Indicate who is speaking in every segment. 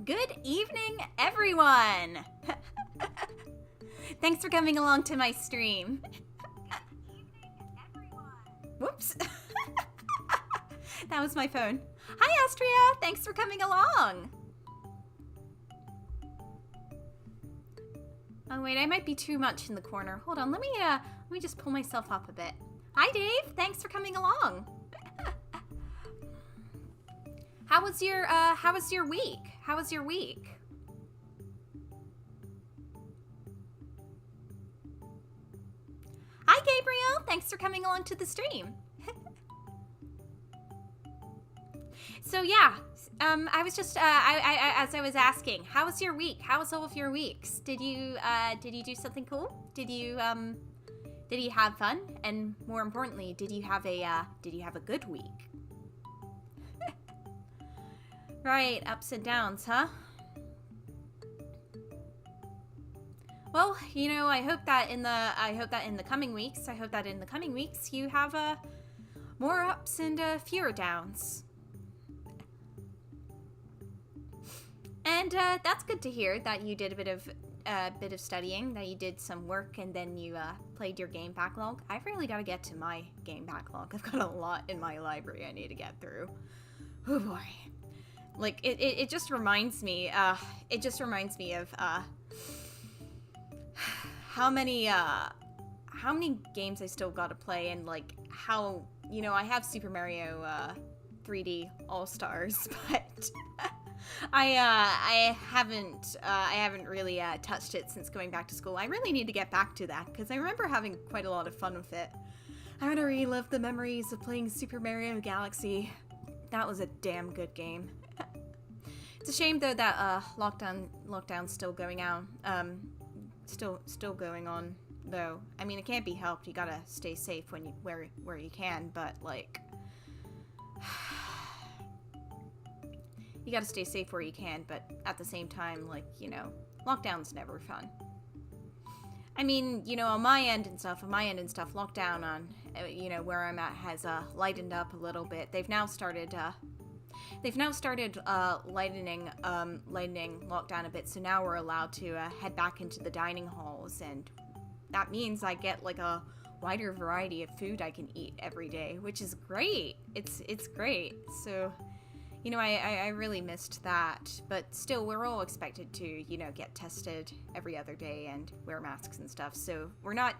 Speaker 1: Good evening, everyone! Thanks for coming along to my stream. Whoops. That was my phone. Hi, Astria! Thanks for coming along! Oh, wait, I might be too much in the corner. Hold on, let me just pull myself up a bit. Hi, Dave! Thanks for coming along! How was your week? How was your week? Hi, Gabriel! Thanks for coming along to the stream. So yeah, I was just as I was asking, how was your week? How was all of your weeks? Did you do something cool? Did you have fun? And more importantly, did you have a good week? Right, ups and downs, huh? Well, you know, I hope that in the coming weeks you have more ups and fewer downs. And that's good to hear that you did a bit of studying, that you did some work, and then you played your game backlog. I've really got to get to my game backlog. I've got a lot in my library I need to get through. Oh boy. Like, it just reminds me, of how many games I still gotta play, and like how, you know, I have Super Mario 3D All-Stars, but I haven't really touched it since going back to school. I really need to get back to that, because I remember having quite a lot of fun with it. I want to relive the memories of playing Super Mario Galaxy. That was a damn good game. It's a shame though that lockdown's still going out. Still going on though. I mean, it can't be helped. You gotta stay safe when you where you can, but like you gotta stay safe where you can, but at the same time, like, you know, lockdown's never fun. I mean, you know, on my end and stuff, lockdown on, you know, where I'm at has lightened up a little bit. They've now started lightening lockdown a bit, so now we're allowed to head back into the dining halls, and that means I get like a wider variety of food I can eat every day, which is great. It's great. So, you know, I really missed that, but still, we're all expected to, you know, get tested every other day and wear masks and stuff. So we're not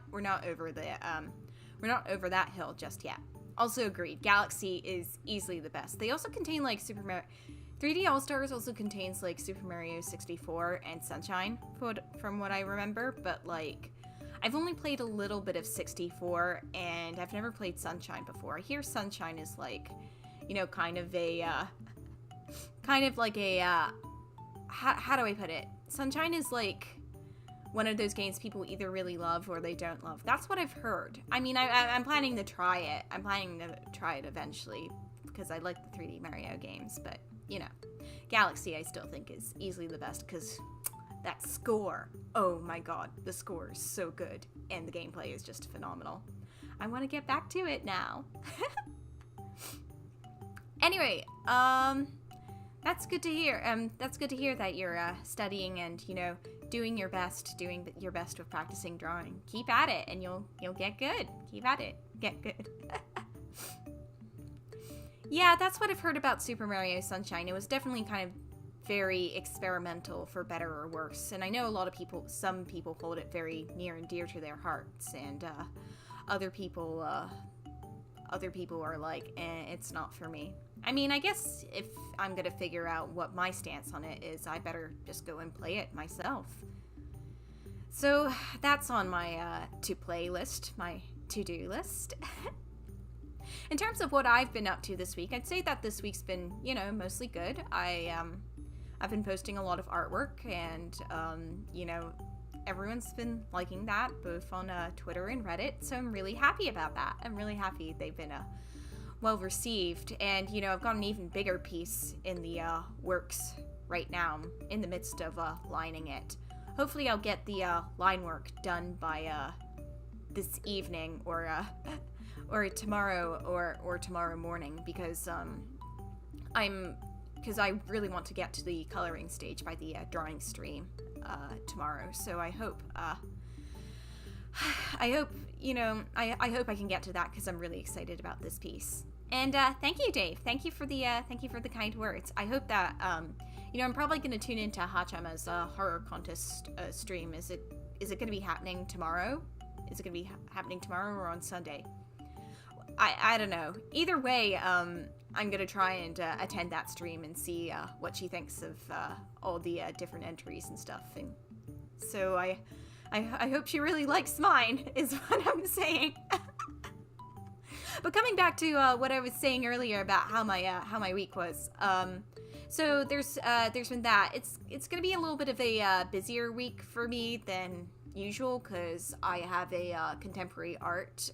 Speaker 1: over that hill just yet. Also agreed, Galaxy is easily the best. They also contain like 3D All-Stars also contains like Super Mario 64 and Sunshine, from what I remember, but like I've only played a little bit of 64 and I've never played Sunshine before. I hear Sunshine is like, you know, kind of like a how do I put it? Sunshine is like one of those games people either really love or they don't love. That's what I've heard. I mean, I'm planning to try it. I'm planning to try it eventually because I like the 3D Mario games. But, you know, Galaxy I still think is easily the best because that score. Oh my god, the score is so good. And the gameplay is just phenomenal. I want to get back to it now. Anyway, that's good to hear. That's good to hear that you're studying and, you know, doing your best with practicing drawing. Keep at it, and you'll get good. Keep at it, get good. Yeah, that's what I've heard about Super Mario Sunshine. It was definitely kind of very experimental, for better or worse. And I know some people hold it very near and dear to their hearts, and other people are like, it's not for me. I mean, I guess if I'm gonna figure out what my stance on it is, I better just go and play it myself. So that's on my to-play list, my to-do list. In terms of what I've been up to this week, I'd say that this week's been, you know, mostly good. I've been posting a lot of artwork, and you know, everyone's been liking that, both on Twitter and Reddit, so I'm really happy about that. I'm really happy they've been well received, and you know, I've got an even bigger piece in the works right now. I'm in the midst of lining it. Hopefully I'll get the line work done by this evening or tomorrow or tomorrow morning, because because I really want to get to the coloring stage by the drawing stream tomorrow. So I hope, I hope I can get to that because I'm really excited about this piece. And thank you, Dave. Thank you for the kind words. I hope that I'm probably going to tune into Hachama's horror contest stream. Is it going to be happening tomorrow? Is it going to be happening tomorrow or on Sunday? I don't know. Either way, I'm going to try and attend that stream and see what she thinks of all the different entries and stuff. And so I hope she really likes mine, is what I'm saying. But coming back to what I was saying earlier about how my week was, so there's been that. It's gonna be a little bit of a busier week for me than usual because I have a contemporary art.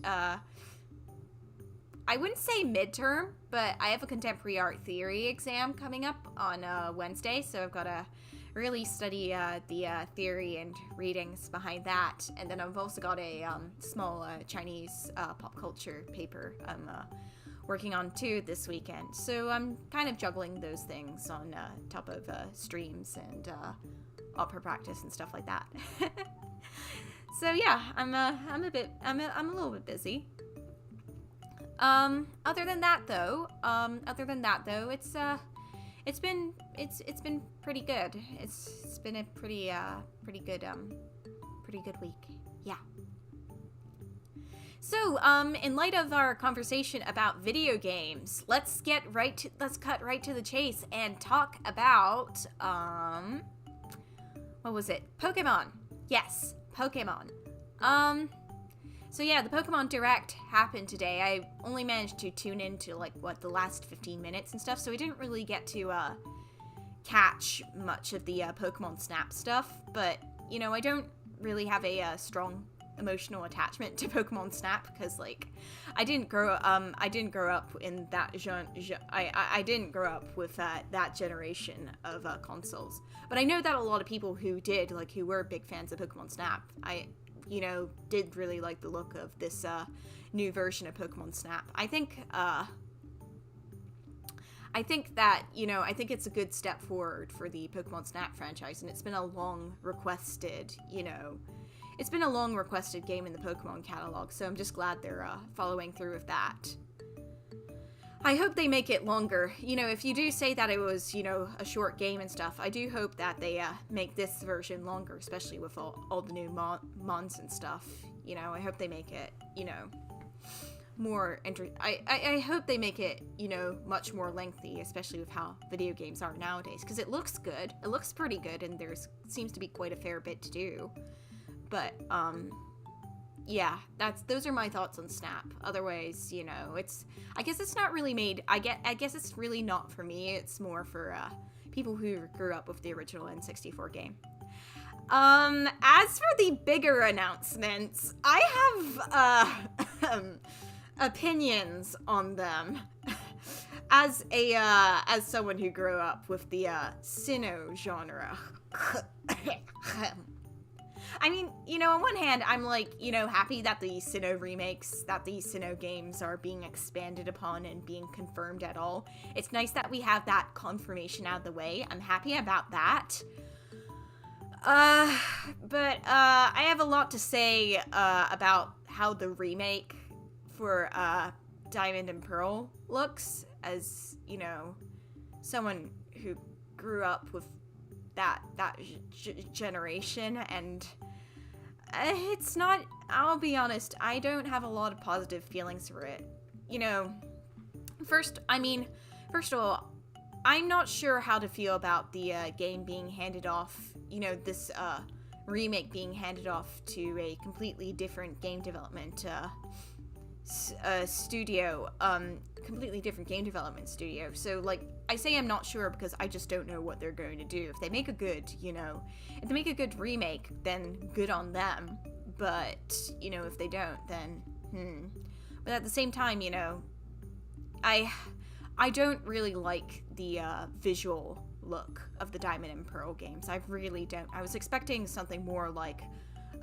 Speaker 1: I wouldn't say midterm, but I have a contemporary art theory exam coming up on Wednesday, so I've got to really study the theory and readings behind that. And then I've also got a small Chinese pop culture paper I'm working on too this weekend. So I'm kind of juggling those things on top of streams and opera practice and stuff like that. So yeah, I'm a little bit busy. Other than that though, it's been pretty good. It's been a pretty good week. Yeah. So, in light of our conversation about video games, let's cut right to the chase and talk about what was it? Pokemon. Yes, Pokemon. So yeah, the Pokemon Direct happened today. I only managed to tune into the last 15 minutes and stuff, so I didn't really get to catch much of the Pokemon Snap stuff. But I don't really have a strong emotional attachment to Pokemon Snap because I didn't grow up in that I didn't grow up with that generation of consoles. But I know that a lot of people who did, who were big fans of Pokemon Snap, did really like the look of this new version of Pokemon Snap. I think it's a good step forward for the Pokemon Snap franchise, and it's been a long requested game in the Pokemon catalog, so I'm just glad they're following through with that. I hope they make it longer. If you do say that it was, a short game and stuff, I do hope that they make this version longer, especially with all the new mons and stuff. I hope they make it, more I hope they make it, much more lengthy, especially with how video games are nowadays, because it looks good. It looks pretty good, and seems to be quite a fair bit to do. But, yeah, those are my thoughts on Snap. Otherwise, I guess it's not really made. I guess it's really not for me. It's more for people who grew up with the original N64 game. As for the bigger announcements, I have opinions on them. As someone who grew up with the Sinnoh genre. I mean, on one hand, I'm happy that the Sinnoh remakes, that the Sinnoh games are being expanded upon and being confirmed at all. It's nice that we have that confirmation out of the way. I'm happy about that. But I have a lot to say about how the remake for Diamond and Pearl looks, as, someone who grew up with that generation, and it's not, I'll be honest, I don't have a lot of positive feelings for it. First of all, I'm not sure how to feel about the game being handed off, this remake being handed off to a completely different game development studio, So, I say I'm not sure because I just don't know what they're going to do. If they make a good, remake, then good on them. But, if they don't, then, But at the same time, I don't really like the visual look of the Diamond and Pearl games. I really don't. I was expecting something more like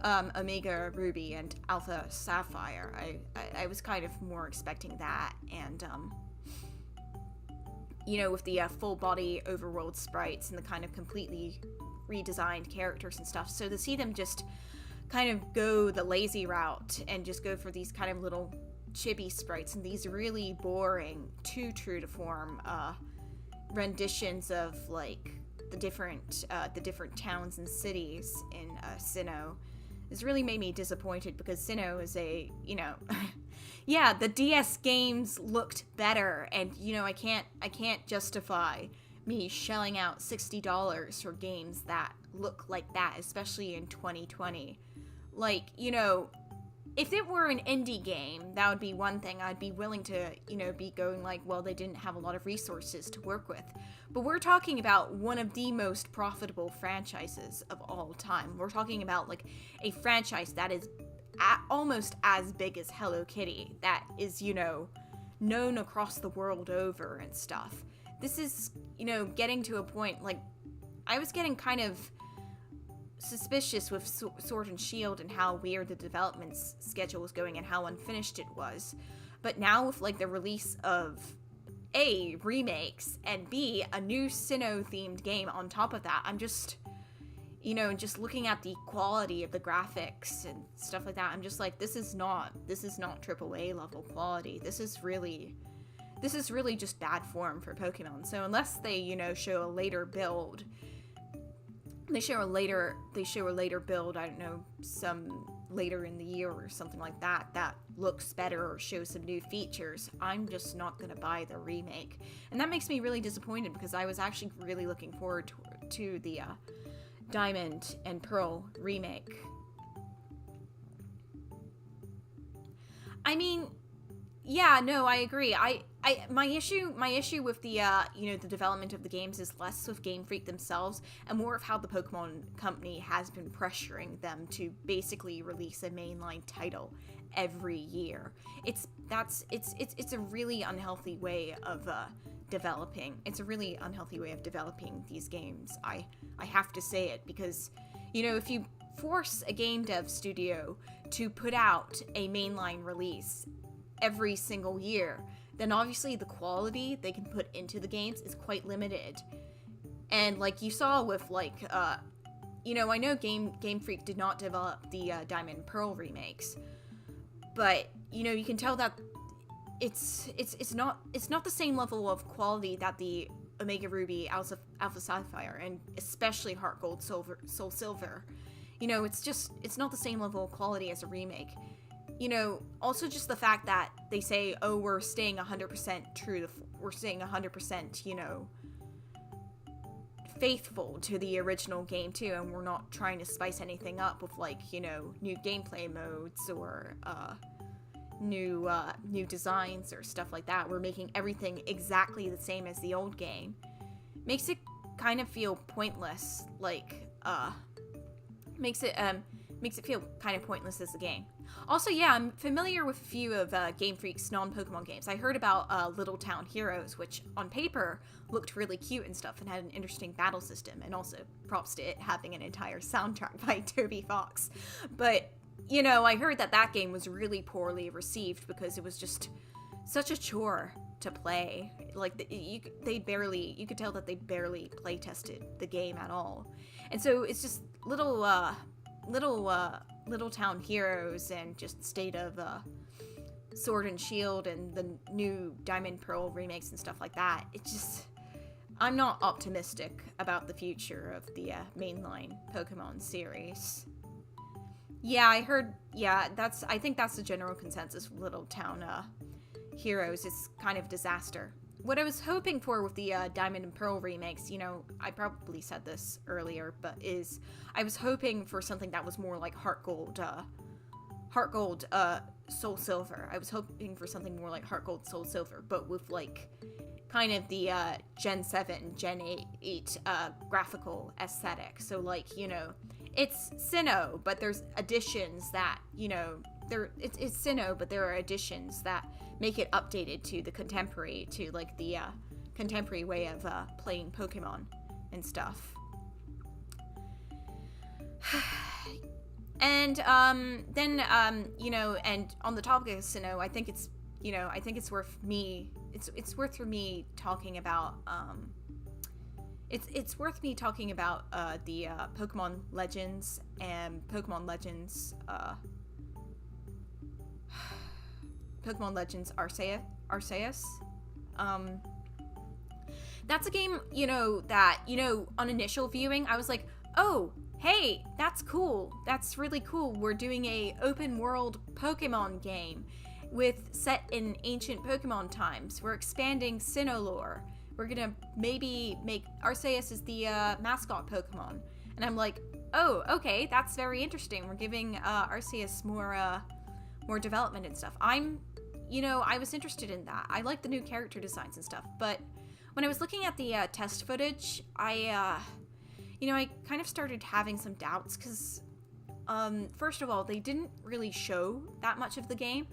Speaker 1: Omega Ruby and Alpha Sapphire. I was kind of more expecting that, and with the full body overworld sprites and the kind of completely redesigned characters and stuff. So to see them just kind of go the lazy route and just go for these kind of little chibi sprites and these really boring, too true to form renditions of like the different towns and cities in Sinnoh, has really made me disappointed, because Sinnoh is a, yeah, the DS games looked better, and I can't justify me shelling out $60 for games that look like that, especially in 2020. Like, if it were an indie game, that would be one thing. I'd be willing to, be going like, well, they didn't have a lot of resources to work with. But we're talking about one of the most profitable franchises of all time. We're talking about, like, a franchise that is almost as big as Hello Kitty, that is, known across the world over and stuff. This is, getting to a point, like, I was getting kind of suspicious with Sword and Shield and how weird the development schedule was going and how unfinished it was. But now with, like, the release of A, remakes, and B, a new Sinnoh-themed game on top of that, I'm just, just looking at the quality of the graphics and stuff like that, I'm just like, this is not AAA level quality. This is really just bad form for Pokemon. So unless they, show a later build, they show a later build, I don't know, some later in the year or something like that, that looks better or shows some new features, I'm just not gonna buy the remake. And that makes me really disappointed, because I was actually really looking forward to the Diamond and Pearl remake. I mean, yeah, no, I agree. My issue with the the development of the games is less with Game Freak themselves and more of how the Pokemon Company has been pressuring them to basically release a mainline title every year. It's a really unhealthy way of developing. It's a really unhealthy way of developing these games. I have to say it, because if you force a game dev studio to put out a mainline release every single year, then obviously the quality they can put into the games is quite limited. And like you saw with like I know Game Freak did not develop the Diamond and Pearl remakes, but you can tell that it's not the same level of quality that the Omega Ruby, Alpha Sapphire, and especially Heart Gold, Soul Silver, it's not the same level of quality as a remake. Also just the fact that they say, oh, we're staying 100% true, we're staying 100%, faithful to the original game too, and we're not trying to spice anything up with like, new gameplay modes or, new designs or stuff like that. We're making everything exactly the same as the old game. Makes it kind of feel pointless, like, makes it feel kind of pointless as a game. Also, yeah, I'm familiar with a few of Game Freak's non-Pokemon games. I heard about Little Town Heroes, which on paper looked really cute and stuff and had an interesting battle system, and also props to it having an entire soundtrack by Toby Fox. But, I heard that game was really poorly received because it was just such a chore to play. Like, you could tell that they barely play tested the game at all. And so it's just Little Town Heroes and just State of Sword and Shield and the new Diamond Pearl remakes and stuff like that. I'm not optimistic about the future of the mainline Pokemon series. Yeah, I heard, I think that's the general consensus with Little Town Heroes. It's kind of disaster. What I was hoping for with the Diamond and Pearl remakes, I probably said this earlier, but I was hoping for something that was more like Heart Gold, Soul Silver. I was hoping for something more like Heart Gold, Soul Silver, but with like kind of the Gen 7, Gen 8 graphical aesthetic. So like, it's Sinnoh, but there's additions that, it's Sinnoh, but there are additions that make it updated to the contemporary way of playing Pokemon and stuff. And then and on the topic of Sinnoh, I think it's worth me it's worth for me talking about it's worth me talking about the Pokemon Legends and Pokemon Legends Pokemon Legends Arceus. That's a game, that, on initial viewing, I was like, oh, hey, that's cool. That's really cool. We're doing a open world Pokemon game set in ancient Pokemon times. We're expanding Sinnoh lore. We're gonna maybe make Arceus as the mascot Pokemon. And I'm like, oh, okay, that's very interesting. We're giving Arceus more development and stuff. I was interested in that. I like the new character designs and stuff, but when I was looking at the test footage, I kind of started having some doubts because, first of all, they didn't really show that much of the game.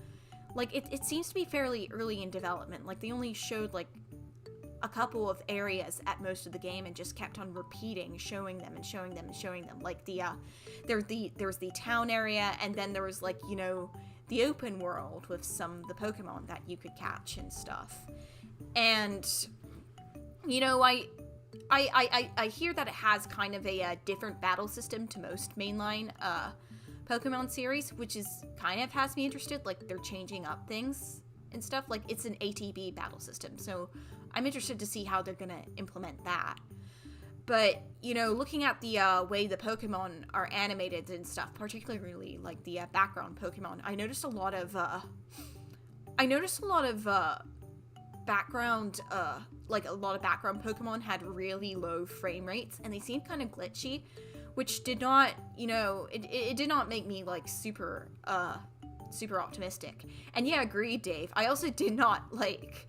Speaker 1: Like, it seems to be fairly early in development. Like, they only showed, like, a couple of areas at most of the game and just kept on repeating, showing them and showing them and showing them. Like, there was the town area, and then there was, like, the open world with some of the Pokemon that you could catch and stuff. And, I hear that it has kind of a different battle system to most mainline Pokemon series, which kind of has me interested. Like, they're changing up things and stuff. Like, it's an ATB battle system, so I'm interested to see how they're gonna implement that. But, looking at the way the Pokemon are animated and stuff, particularly, like, the background Pokemon, I noticed a lot of background Pokemon had really low frame rates, and they seemed kind of glitchy, which did not, it did not make me, like, super optimistic. And yeah, agreed, Dave. I also did not like,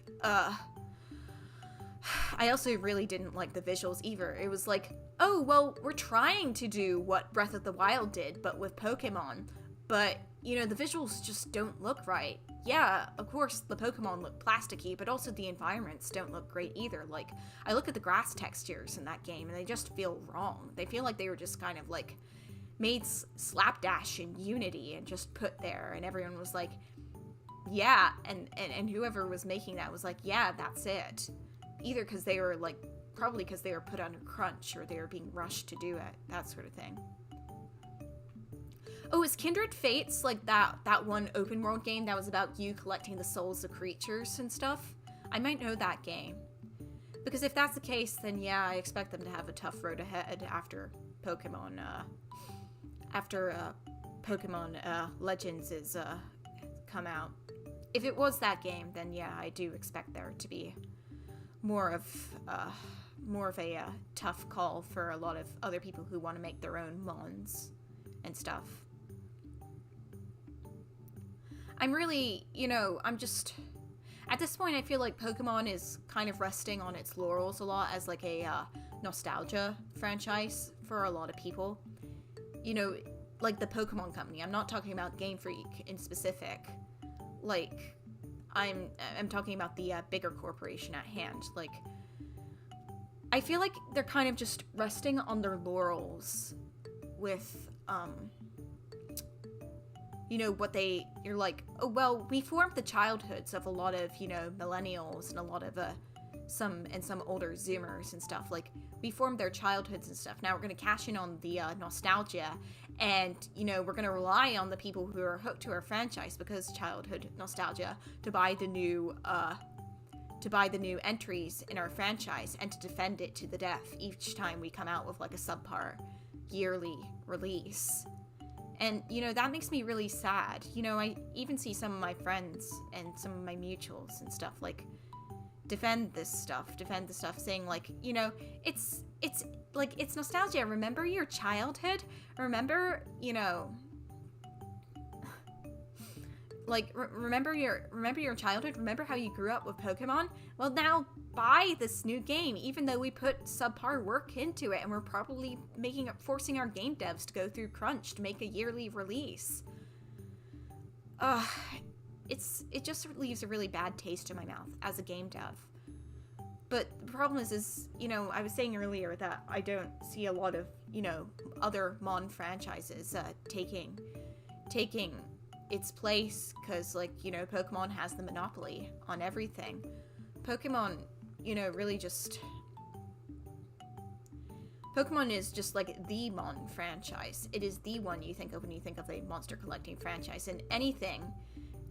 Speaker 1: I also really didn't like the visuals either. It was like, oh, well, we're trying to do what Breath of the Wild did, but with Pokemon, but, the visuals just don't look right. Yeah, of course, the Pokemon look plasticky, but also the environments don't look great either. Like, I look at the grass textures in that game, and they just feel wrong. They feel like they were just kind of, like, made slapdash in Unity and just put there, and everyone was like, yeah, and whoever was making that was like, yeah, that's it. Either because they were, like, probably because they were put under crunch, or they were being rushed to do it, that sort of thing. Oh, is Kindred Fates, like, that one open world game that was about you collecting the souls of creatures and stuff? I might know that game. Because if that's the case, then yeah, I expect them to have a tough road ahead after Pokemon Legends is, come out. If it was that game, then yeah, I do expect there to be more of a tough call for a lot of other people who want to make their own mons and stuff. I'm really, I'm just, at this point, I feel like Pokemon is kind of resting on its laurels a lot as, like, a nostalgia franchise for a lot of people. Like the Pokemon Company. I'm not talking about Game Freak in specific. Like, I'm talking about the bigger corporation at hand. Like, I feel like they're kind of just resting on their laurels with, you're like, oh, well, we formed the childhoods of a lot of, millennials and a lot of, some older Zoomers and stuff. Like, we formed their childhoods and stuff. Now we're going to cash in on the nostalgia, and, we're going to rely on the people who are hooked to our franchise because childhood nostalgia to buy the new entries in our franchise and to defend it to the death each time we come out with, like, a subpar yearly release. And, that makes me really sad. I even see some of my friends and some of my mutuals and stuff, like, defend the stuff, saying, like, it's nostalgia. Remember your childhood? Remember, like, remember your childhood? Remember how you grew up with Pokemon? Well, now buy this new game, even though we put subpar work into it, and we're probably forcing our game devs to go through crunch to make a yearly release. It just leaves a really bad taste in my mouth as a game dev. But the problem is, I was saying earlier that I don't see a lot of, other Mon franchises taking its place because, like, Pokemon has the monopoly on everything. Pokemon, you know, really just... Pokemon is just like the Mon franchise. It is the one you think of when you think of a monster collecting franchise. And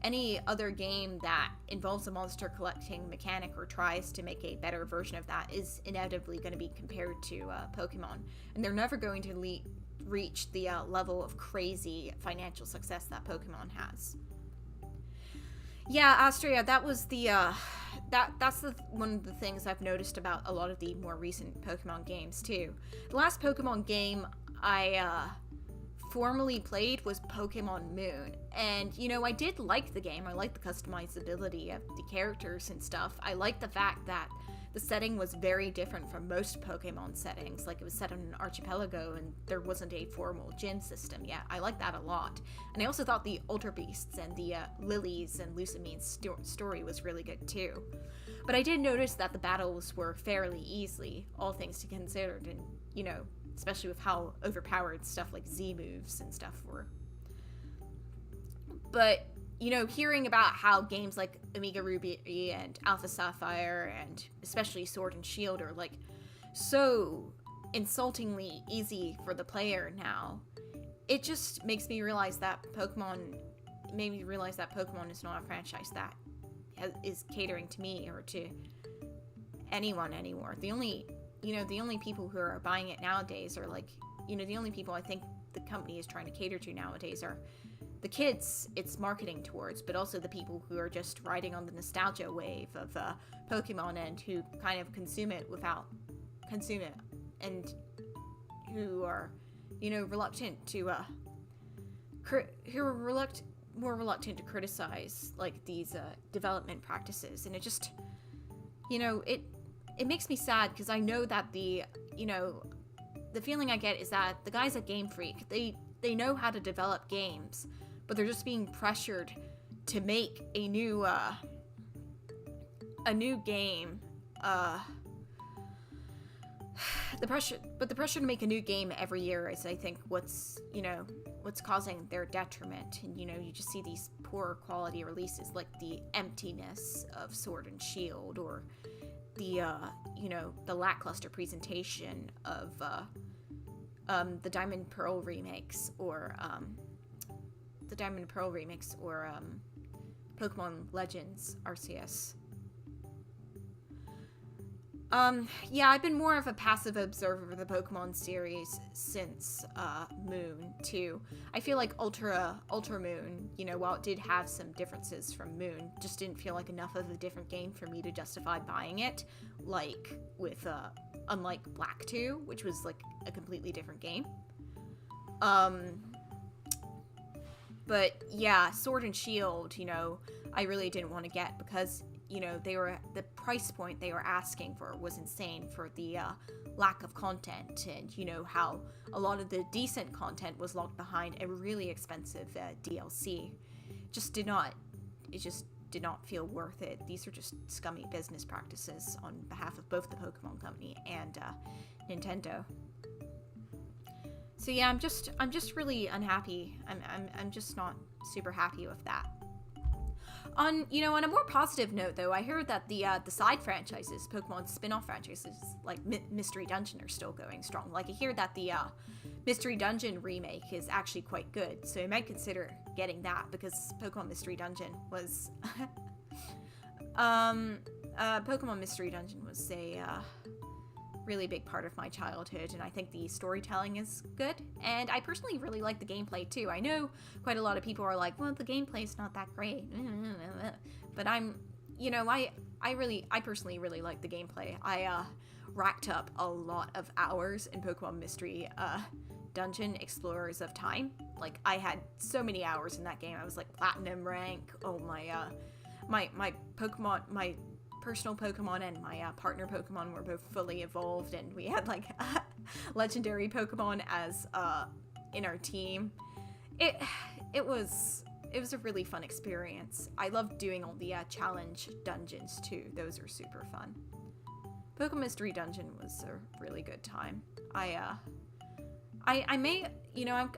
Speaker 1: any other game that involves a monster collecting mechanic or tries to make a better version of that is inevitably going to be compared to Pokemon. And they're never going to reach the level of crazy financial success that Pokemon has. Yeah, Astria, that was the, that's one of the things I've noticed about a lot of the more recent Pokemon games, too. The last Pokemon game I, formally played was Pokemon Moon, and, you know, I did like the game. I liked the customizability of the characters and stuff. I liked the fact that the setting was very different from most Pokemon settings, like it was set on an archipelago and there wasn't a formal gym system yet. I liked that a lot. And I also thought the Ultra Beasts and the Lilies and Lucamine's story was really good too. But I did notice that the battles were fairly easy, all things considered, and, you know, especially with how overpowered stuff like Z moves and stuff were. But, you know, hearing about how games like Omega Ruby and Alpha Sapphire and especially Sword and Shield are like so insultingly easy for the player now, it just makes me realize that Pokemon is not a franchise that is catering to me or to anyone anymore. The only people who are buying it nowadays are like, you know, the only people I think the company is trying to cater to nowadays are the kids it's marketing towards, but also the people who are just riding on the nostalgia wave of Pokemon and who kind of consume it and who are, you know, more reluctant to criticize like these development practices. And it just, you know, it makes me sad because I know that the feeling I get is that the guys at Game Freak, they know how to develop games, but they're just being pressured to make a new game. The pressure to make a new game every year is, I think, what's causing their detriment. And, you know, you just see these poor quality releases like the emptiness of Sword and Shield, or the lackluster presentation of the Diamond Pearl remakes, or Pokemon Legends Arceus. Yeah, I've been more of a passive observer of the Pokemon series since Moon too. I feel like Ultra Moon, you know, while it did have some differences from Moon, just didn't feel like enough of a different game for me to justify buying it, like with unlike Black 2, which was like a completely different game. But yeah, Sword and Shield, you know, I really didn't want to get because, you know, the price point they were asking for was insane for the lack of content, and, you know, how a lot of the decent content was locked behind a really expensive DLC. It just did not feel worth it. These are just scummy business practices on behalf of both the Pokemon Company and Nintendo. So yeah, I'm just really unhappy. I'm just not super happy with that. On a more positive note, though, I heard that the side franchises, Pokemon spin-off franchises like Mystery Dungeon, are still going strong. Like, I hear that the Mystery Dungeon remake is actually quite good, so I might consider getting that, because Pokemon Mystery Dungeon was Pokemon Mystery Dungeon was a really big part of my childhood, and I think the storytelling is good, and I personally really like the gameplay too. I know quite a lot of people are like, well, the gameplay's not that great, but I personally really like the gameplay. I racked up a lot of hours in Pokemon Mystery Dungeon Explorers of Time. Like, I had so many hours in that game. I was like platinum rank. Oh, my Pokemon, my personal Pokemon and my partner Pokemon were both fully evolved, and we had like legendary Pokemon as in our team. It was a really fun experience. I loved doing all the challenge dungeons too. Those are super fun. Pokemon Mystery Dungeon was a really good time. I may,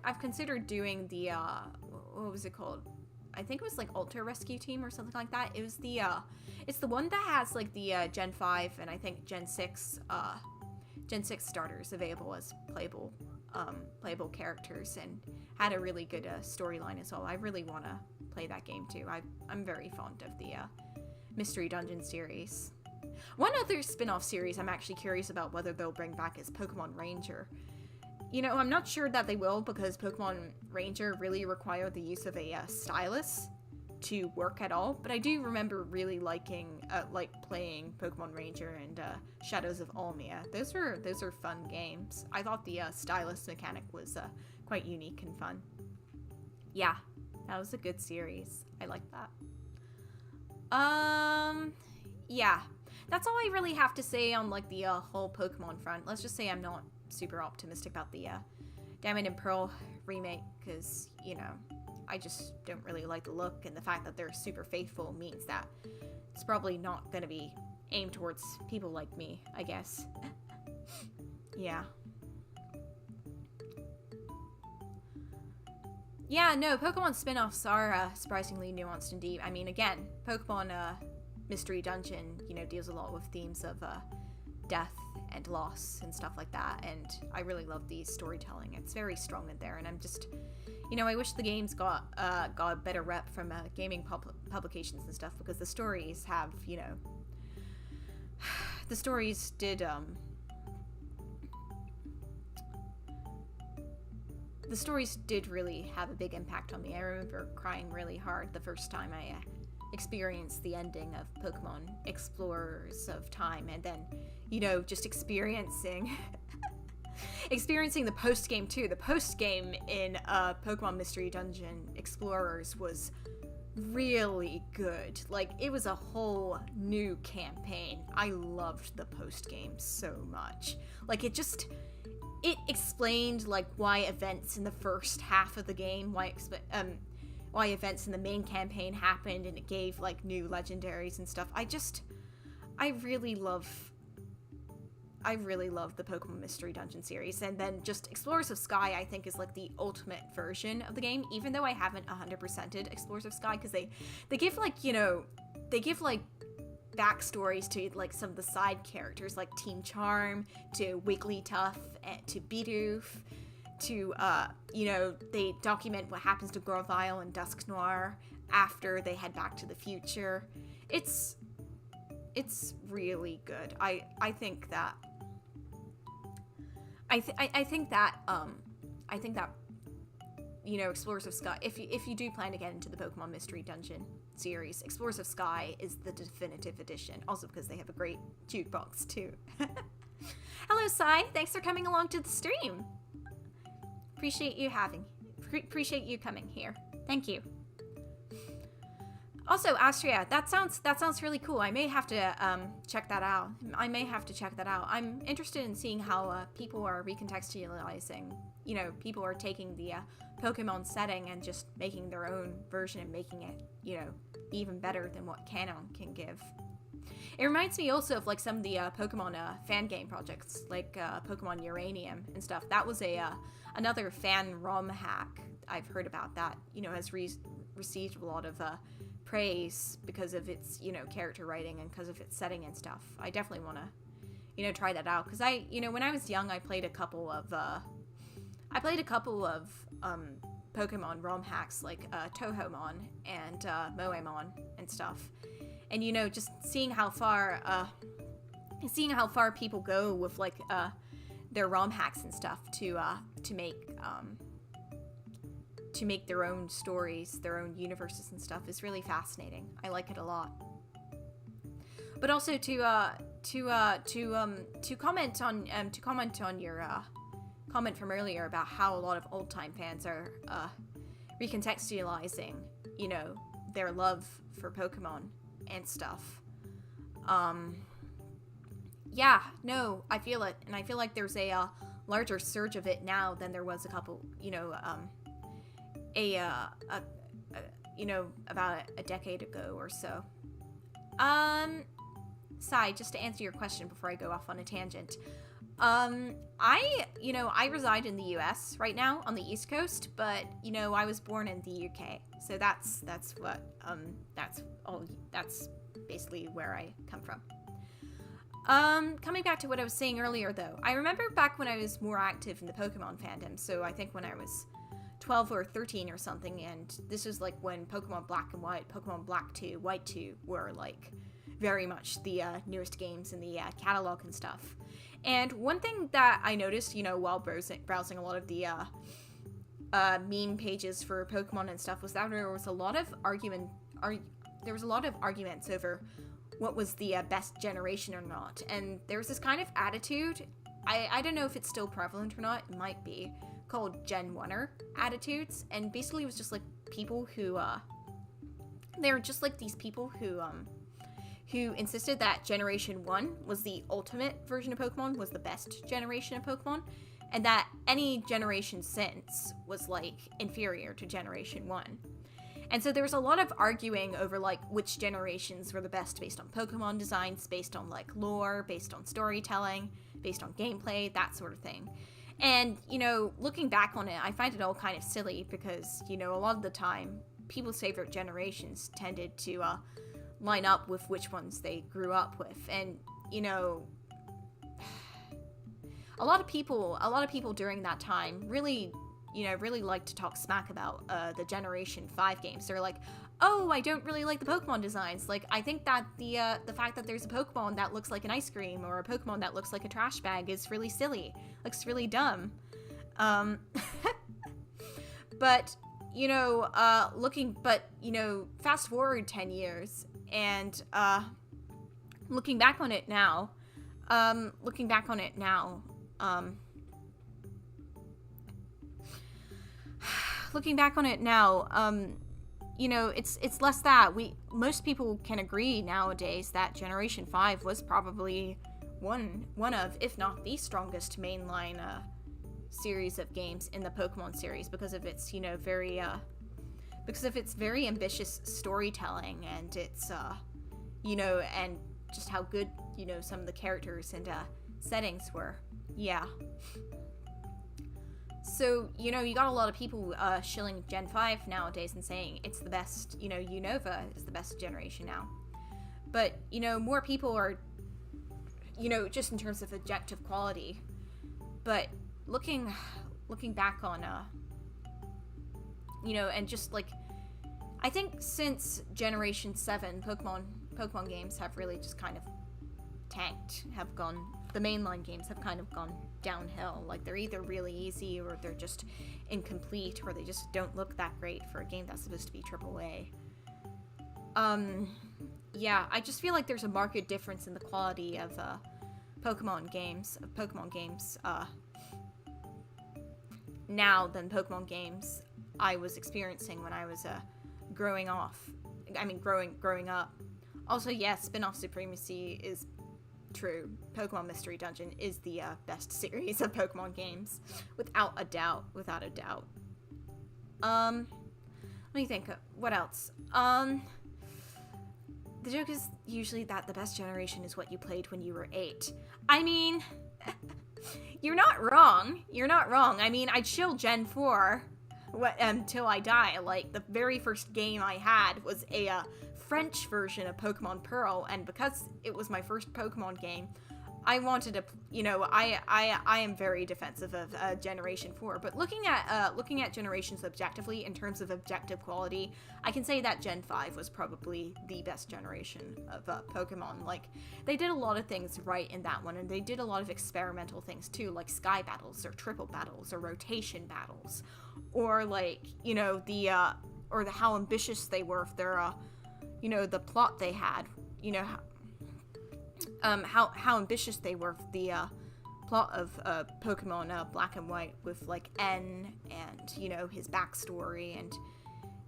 Speaker 1: I've considered doing the what was it called? I think it was like Ultra Rescue Team or something like that. It was the it's the one that has like the Gen 5 and I think Gen 6 starters available as playable characters, and had a really good storyline as well. I really want to play that game too. I'm very fond of the Mystery Dungeon series. One other spin-off series I'm actually curious about whether they'll bring back is Pokemon Ranger. You know, I'm not sure that they will, because Pokemon Ranger really require the use of a stylus to work at all, but I do remember really liking playing Pokemon Ranger and Shadows of Almia. Those are fun games. I thought the stylus mechanic was quite unique and fun. Yeah, that was a good series. I like that. Yeah, that's all I really have to say on like the whole Pokemon front. Let's just say I'm not super optimistic about the Diamond and Pearl remake, because, you know, I just don't really like the look, and the fact that they're super faithful means that it's probably not going to be aimed towards people like me, I guess. Yeah. Yeah, no, Pokemon spin-offs are surprisingly nuanced indeed. I mean, again, Pokemon Mystery Dungeon, you know, deals a lot with themes of death and loss and stuff like that, and I really love the storytelling. It's very strong in there, and I'm just, you know, I wish the games got a better rep from gaming publications and stuff, because the stories have, you know, the stories did really have a big impact on me. I remember crying really hard the first time I experienced the ending of Pokemon Explorers of Time, and then, you know, just experiencing the post-game too. The post-game in Pokemon Mystery Dungeon Explorers was really good. Like, it was a whole new campaign. I loved the post-game so much. Like, it explained like why events in the first half of the game, why events in the main campaign happened, and it gave like new legendaries and stuff. I really love the Pokemon Mystery Dungeon series. And then just Explorers of Sky, I think, is like the ultimate version of the game, even though I haven't 100%ed Explorers of Sky, because they give like, you know, they give like backstories to like some of the side characters, like Team Charm, to Wigglytuff, and to Bidoof, to you know, they document what happens to Grovyle and Dusknoir after they head back to the future. It's really good. I think that you know, Explorers of Sky, if you do plan to get into the Pokemon Mystery Dungeon series, Explorers of Sky is the definitive edition, also because they have a great jukebox too. Hello, Sai. Thanks for coming along to the stream. Appreciate you coming here. Thank you. Also, Astria, that sounds really cool. I may have to check that out. I'm interested in seeing how people are recontextualizing. You know, people are taking the Pokemon setting and just making their own version and making it, you know, even better than what Canon can give. It reminds me also of like some of the Pokemon fan game projects, like Pokemon Uranium and stuff. That was another fan ROM hack. I've heard about that. You know, has received a lot of praise because of its, you know, character writing and because of its setting and stuff. I definitely want to, you know, try that out, because you know, when I was young, I played a couple of Pokemon ROM hacks, like Tohomon and Moemon and stuff. And, you know, just seeing how far people go with like their ROM hacks and stuff to make their own stories, their own universes and stuff is really fascinating. I like it a lot. But also to comment on your comment from earlier about how a lot of old time fans are recontextualizing, you know, their love for Pokemon and stuff. Yeah, no, I feel it, and I feel like there's a larger surge of it now than there was a couple, you know, you know, about a decade ago or so. Sai, just to answer your question before I go off on a tangent, I reside in the US right now on the East Coast, but, I was born in the UK. So that's basically where I come from. Coming back to what I was saying earlier, though, I remember back when I was more active in the Pokemon fandom, so I think when I was 12 or 13 or something, and this was like when Pokemon Black and White, Pokemon Black 2, White 2 were like very much the newest games in the catalog and stuff. And one thing that I noticed, while browsing a lot of the meme pages for Pokemon and stuff, was that there was a lot of arguments over what was the best generation or not. And there was this kind of attitude, I don't know if it's still prevalent or not, it might be, called Gen 1er attitudes. And basically it was just like people who, they were just like these people who insisted that Generation 1 was the ultimate version of Pokemon, was the best generation of Pokemon, and that any generation since was, like, inferior to Generation 1. And so there was a lot of arguing over, like, which generations were the best based on Pokemon designs, based on, like, lore, based on storytelling, based on gameplay, that sort of thing. And, looking back on it, I find it all kind of silly because, a lot of the time, people's favorite generations tended to, line up with which ones they grew up with. And, a lot of people during that time really like to talk smack about the Generation 5 games. They're like, oh, I don't really like the Pokemon designs. Like, I think that the fact that there's a Pokemon that looks like an ice cream or a Pokemon that looks like a trash bag is really silly. Looks really dumb. But, fast forward 10 years, and looking back on it now, it's less that most people can agree nowadays that Generation 5 was probably one of, if not the strongest mainline series of games in the Pokemon series because of its very ambitious storytelling and its and just how good some of the characters and settings were. Yeah. So, you got a lot of people shilling Gen 5 nowadays and saying it's the best, Unova is the best generation now. But, more people are, just in terms of objective quality. But looking back on, and just like, I think since Generation 7, Pokemon games have really just kind of tanked, the mainline games have kind of gone downhill. Like, they're either really easy or they're just incomplete or they just don't look that great for a game that's supposed to be AAA. Yeah, I just feel like there's a marked difference in the quality of Pokemon games now than Pokemon games I was experiencing when I was growing up. Also, yes, spin-off supremacy is true. Pokemon Mystery Dungeon is the best series of Pokemon games, without a doubt. Let me think. What else? The joke is usually that the best generation is what you played when you were 8. I mean, you're not wrong. I mean, I'd chill Gen 4 until I die. Like, the very first game I had was a French version of Pokemon Pearl, and because it was my first Pokemon game, I wanted to, I am very defensive of Generation 4, but looking at generations objectively in terms of objective quality, I can say that Gen 5 was probably the best generation of Pokemon. Like, they did a lot of things right in that one, and they did a lot of experimental things too, like sky battles, or triple battles, or rotation battles, or like, or how ambitious they were if they're, the plot they had, how ambitious they were for the plot of Pokemon Black and White with like N and his backstory and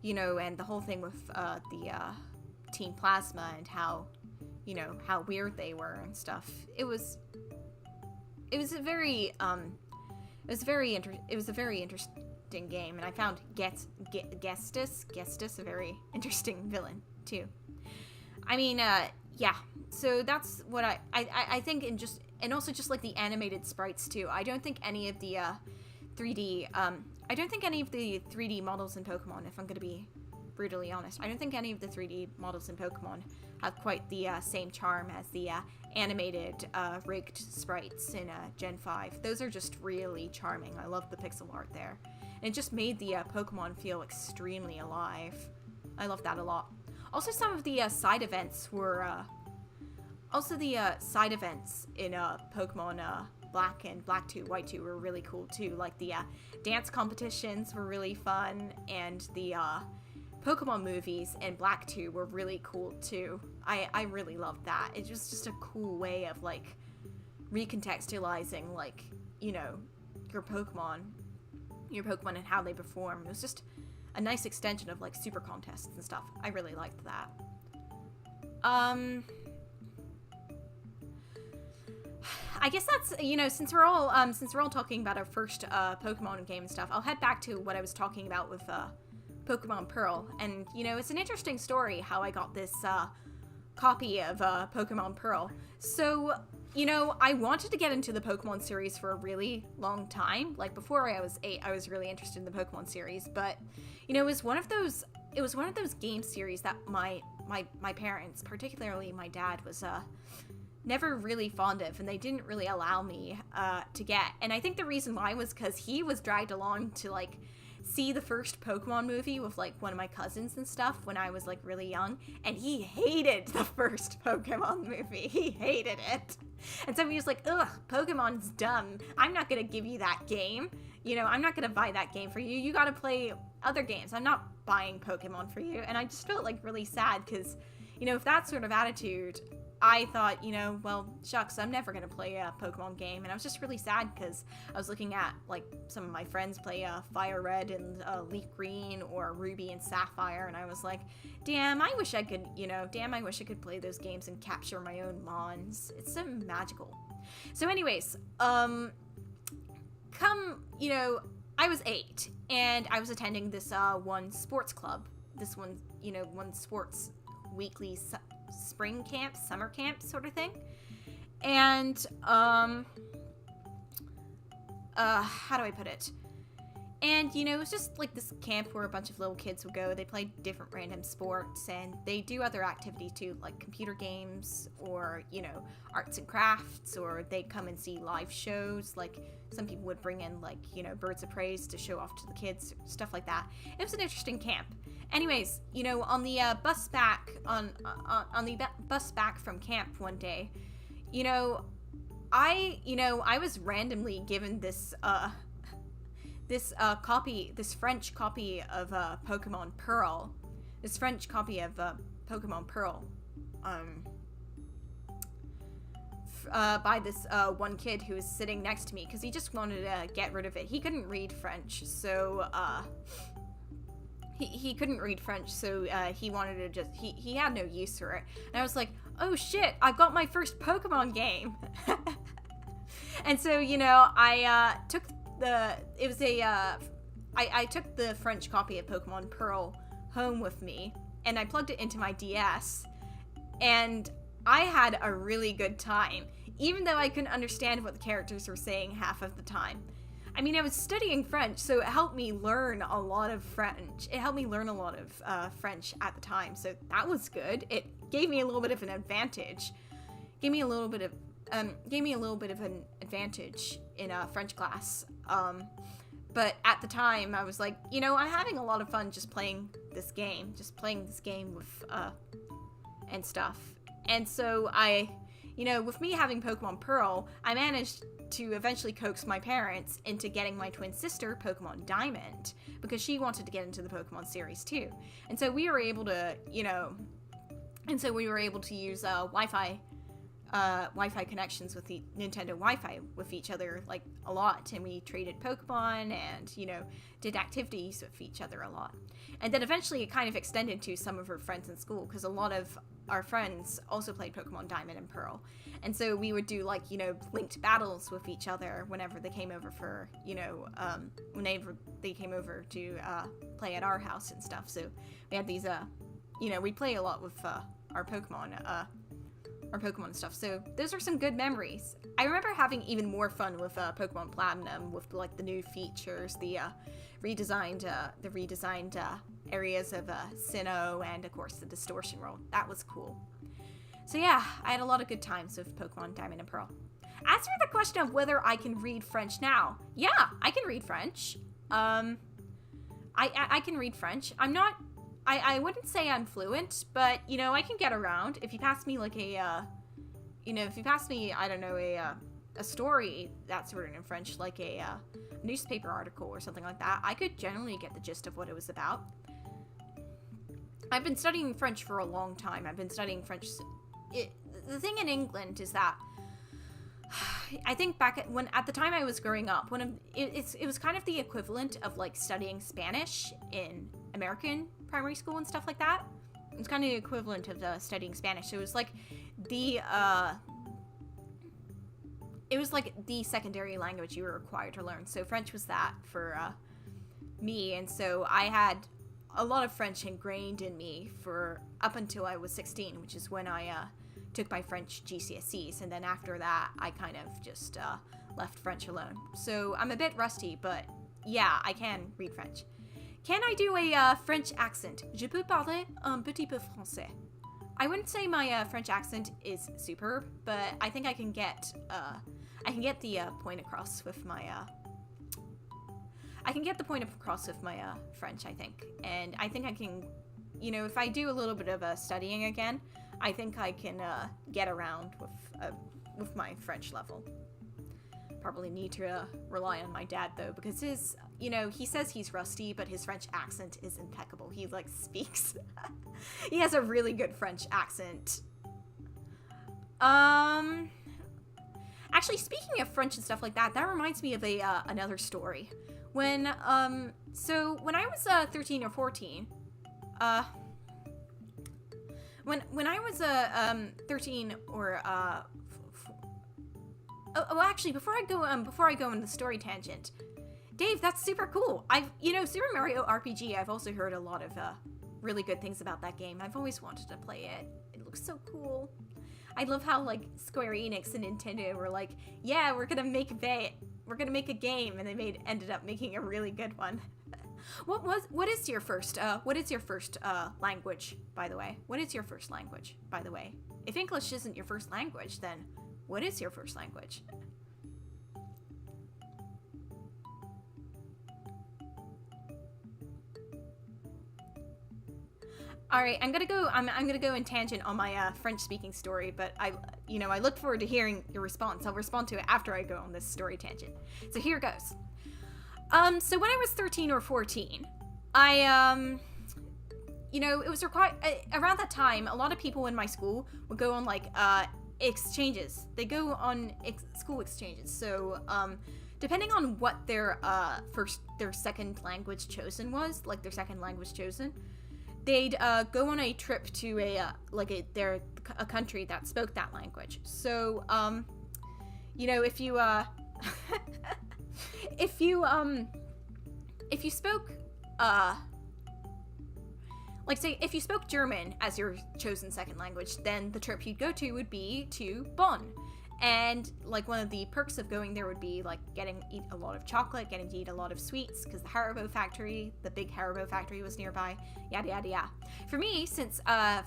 Speaker 1: and the whole thing with the Team Plasma and how weird they were and stuff. It was a very interesting game, and I found Gestus a very interesting villain too. I mean, yeah, so that's what I think, and also just like the animated sprites too. I don't think any of the 3D I don't think any of the 3D models in Pokemon, if I'm going to be brutally honest, I don't think any of the 3D models in Pokemon have quite the same charm as the animated rigged sprites in Gen 5. Those are just really charming. I love the pixel art there. And it just made the Pokemon feel extremely alive. I love that a lot. Also, some of the side events were... also, the side events in Pokemon Black and Black 2, White 2 were really cool too. Like the dance competitions were really fun, and the Pokemon movies in Black 2 were really cool too. I really loved that. It was just a cool way of like recontextualizing like, you know, your Pokemon and how they perform. It was just a nice extension of like super contests and stuff. I really liked that. I guess that's, you know, since we're all talking about our first Pokemon game and stuff, I'll head back to what I was talking about with Pokemon Pearl. And, you know, it's an interesting story how I got this copy of Pokemon Pearl. So, you know, I wanted to get into the Pokemon series for a really long time. Like, before I was 8, I was really interested in the Pokemon series. But, you know, it was one of those game series that my parents, particularly my dad, was never really fond of, and they didn't really allow me to get. And I think the reason why was because he was dragged along to like see the first Pokemon movie with like one of my cousins and stuff when I was like really young, and he hated the first Pokemon movie. He hated it. And so he was like, ugh, Pokemon's dumb. I'm not gonna give you that game. You know, I'm not gonna buy that game for you. You gotta play other games. I'm not buying Pokemon for you. And I just felt like really sad because, you know, with that sort of attitude, I thought, you know, well, shucks, I'm never going to play a Pokemon game. And I was just really sad because I was looking at, like, some of my friends play Fire Red and Leaf Green or Ruby and Sapphire. And I was like, damn, I wish I could, you know, I wish I could play those games and capture my own Mons. It's so magical. So anyways, you know, I was 8 and I was attending this one sports club. This one, you know, one sports weekly spring camp, summer camp sort of thing. And how do I put it? And, you know, it was just like this camp where a bunch of little kids would go. They play different random sports, and they do other activities too, like computer games or, you know, arts and crafts, or they'd come and see live shows. Like some people would bring in, like, you know, birds of prey to show off to the kids, stuff like that. It was an interesting camp. Anyways, you know, on the bus back from camp one day, you know, I was randomly given this French copy of Pokemon Pearl. This French copy of Pokemon Pearl. By this one kid who was sitting next to me because he just wanted to get rid of it. He couldn't read French, so he couldn't read French, so he wanted to just he had no use for it. And I was like, oh shit, I've got my first Pokemon game. And so, you know, I took the French copy of Pokemon Pearl home with me, and I plugged it into my DS, and I had a really good time, even though I couldn't understand what the characters were saying half of the time. I mean, I was studying French, so it helped me learn a lot of French. It helped me learn a lot of French at the time, so that was good. It gave me a little bit of an advantage. Gave me a little bit of an advantage in French class. But at the time, I was like, you know, I'm having a lot of fun just playing this game with and stuff. And so you know, with me having Pokemon Pearl, I managed to eventually coax my parents into getting my twin sister Pokemon Diamond, because she wanted to get into the Pokemon series too. And so we were able to, you know, use Wi-Fi connections with the Nintendo Wi-Fi with each other, like, a lot, and we traded Pokemon and, you know, did activities with each other a lot. And then eventually it kind of extended to some of her friends in school, because a lot of our friends also played Pokemon Diamond and Pearl. And so we would do, like, you know, linked battles with each other whenever they came over for, you know, whenever they came over to play at our house and stuff. So we had these, you know, we play a lot with our Pokemon or Pokemon and stuff. So those are some good memories. I remember having even more fun with Pokemon Platinum with like the new features, the redesigned areas of Sinnoh, and of course the Distortion World. That was cool. So yeah, I had a lot of good times with Pokemon Diamond and Pearl. As for the question of whether I can read French now, yeah, I can read French. I can read French. I'm not, I wouldn't say I'm fluent, but, you know, I can get around. If you pass me, like, I don't know, a story that's written in French, like a newspaper article or something like that, I could generally get the gist of what it was about. I've been studying French for a long time. I've been studying French. The thing in England is that I think back at the time I was growing up, it was kind of the equivalent of like studying Spanish in American primary school and stuff like that. It's kind of the equivalent of studying Spanish. So it was like the secondary language you were required to learn. So French was that for me, and so I had a lot of French ingrained in me for up until I was 16, which is when I took my French GCSEs, and then after that I kind of just left French alone. So I'm a bit rusty, but yeah, I can read French. Can I do a French accent? Je peux parler un petit peu français. I wouldn't say my French accent is superb, but I think I can get the point across with my French, I think. And I think I can, you know, if I do a little bit of studying again, I think I can get around with my French level. Probably need to rely on my dad, though, because his, you know, he says he's rusty, but his French accent is impeccable. He, like, speaks. He has a really good French accent. Actually, speaking of French and stuff like that, that reminds me of another story. When I was 13 or 14, when I was 13 or actually, before I go into the story tangent, Dave, that's super cool. Super Mario RPG, I've also heard a lot of really good things about that game. I've always wanted to play it. It looks so cool. I love how, like, Square Enix and Nintendo were like, yeah, we're gonna make a game, and they ended up making a really good one. What is your first language, by the way? What is your first language, by the way? If English isn't your first language, then what is your first language? All right, I'm gonna go in tangent on my French-speaking story, but I look forward to hearing your response. I'll respond to it after I go on this story tangent. So here goes. So when I was 13 or 14, it was required around that time. A lot of people in my school would go on like exchanges. They go on school exchanges. So depending on what their second language chosen was, like their second language chosen, they'd go on a trip to a country that spoke that language. So if you if you spoke if you spoke German as your chosen second language, then the trip you'd go to would be to Bonn. And like one of the perks of going there would be like eat a lot of chocolate, getting to eat a lot of sweets, because the big Haribo factory was nearby, yada yada yada. For me, since